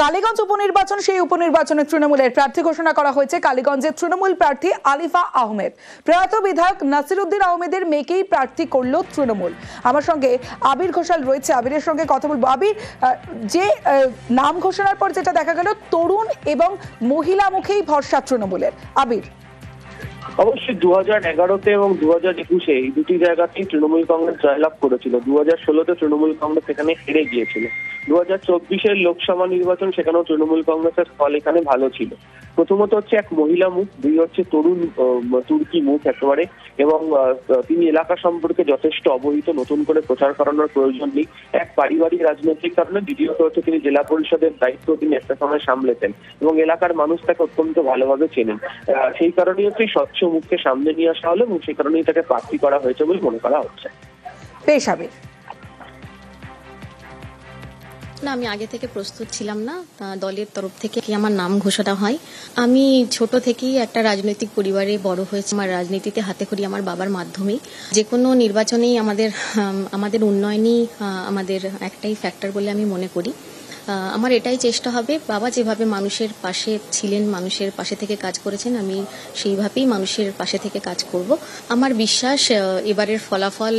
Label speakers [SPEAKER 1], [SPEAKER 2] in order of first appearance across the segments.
[SPEAKER 1] কালীগঞ্জ উপনির্বাচন, সেই উপনির্বাচনে তৃণমূলের প্রার্থী ঘোষণা করা হয়েছে। কালীগঞ্জের তৃণমূল প্রার্থী আলিফা আহমেদ, প্রয়াত বিধায়ক নাসিরউদ্দিন আহমেদের মেয়েকেই প্রার্থী করল তৃণমূল। আমার সঙ্গে আবির ঘোষাল রয়েছে, আবিরের সঙ্গে কথা বলবো। আবির, যে নাম ঘোষণার পর যেটা দেখা গেল, তরুণ এবং মহিলা মুখেই ভরসা তৃণমূলের। আবির,
[SPEAKER 2] অবশ্যই 2011-তে এবং 2021-এ এই দুটি জায়গাতেই তৃণমূল কংগ্রেস জয়লাভ করেছিল। 2016-তে তৃণমূল কংগ্রেস এখানে হেরে গিয়েছিল। 2024-এর লোকসভা নির্বাচন, সেখানেও তৃণমূল কংগ্রেসের ফল এখানে ভালো ছিল। প্রথমত হচ্ছে এক মহিলা মুখ, দুই হচ্ছে তরুণ তুর্কি মুখ একেবারে, এবং তিনি এলাকা সম্পর্কে যথেষ্ট অবহিত, নতুন করে প্রচার করানোর প্রয়োজন নেই। এক পারিবারিক রাজনৈতিক কারণে, দ্বিতীয়ত হচ্ছে তিনি জেলা পরিষদের দায়িত্ব তিনি একটা সময় সামলেতেন এবং এলাকার মানুষ তাকে অত্যন্ত ভালোভাবে চেনেন। সেই কারণেই হচ্ছে স্বচ্ছ মুখকে সামনে নিয়ে আসা হলো এবং সেই কারণেই তাকে প্রার্থী করা হয়েছে বলে মনে করা হচ্ছে।
[SPEAKER 1] বেশ আবির।
[SPEAKER 3] না, আমি আগে থেকে প্রস্তুত ছিলাম না। দলের তরফ থেকে আমার নাম ঘোষণা হয়। আমি ছোট থেকেই একটা রাজনৈতিক পরিবারে বড় হয়েছি। আমার রাজনীতিতে হাতেখড়ি আমার বাবার মাধ্যমেই। যে কোনো নির্বাচনেই আমাদের উন্নয়নই আমাদের একটাই ফ্যাক্টর বলে আমি মনে করি। আমার এটাই চেষ্টা হবে, বাবা যেভাবে মানুষের পাশে ছিলেন, মানুষের পাশে থেকে কাজ করেছেন, আমি সেইভাবেই মানুষের পাশে থেকে কাজ করব। আমার বিশ্বাস এবারের ফলাফল,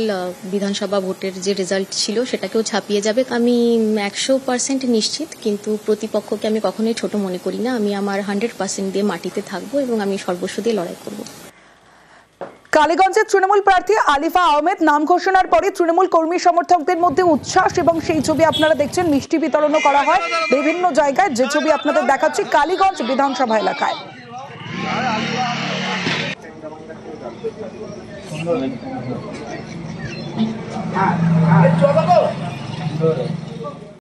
[SPEAKER 3] বিধানসভা ভোটের যে রেজাল্ট ছিল সেটাকেও ছাপিয়ে যাবে। আমি 100% নিশ্চিত, কিন্তু প্রতিপক্ষকে আমি কখনোই ছোট মনে করি না। আমি আমার 100% দিয়ে মাটিতে থাকবো এবং আমি সর্বস্ব দিয়ে লড়াই করব।
[SPEAKER 1] কালীগঞ্জের তৃণমূল প্রার্থী আলিফা আহমেদ নাম ঘোষণার পরে তৃণমূল কর্মী সমর্থকদের মধ্যে উচ্ছ্বাস, এবং সেই ছবি আপনারা দেখছেন। মিষ্টি বিতরণও করা হয় বিভিন্ন জায়গায়, যে ছবি আপনাদের দেখাচ্ছি কালীগঞ্জ বিধানসভা এলাকায়।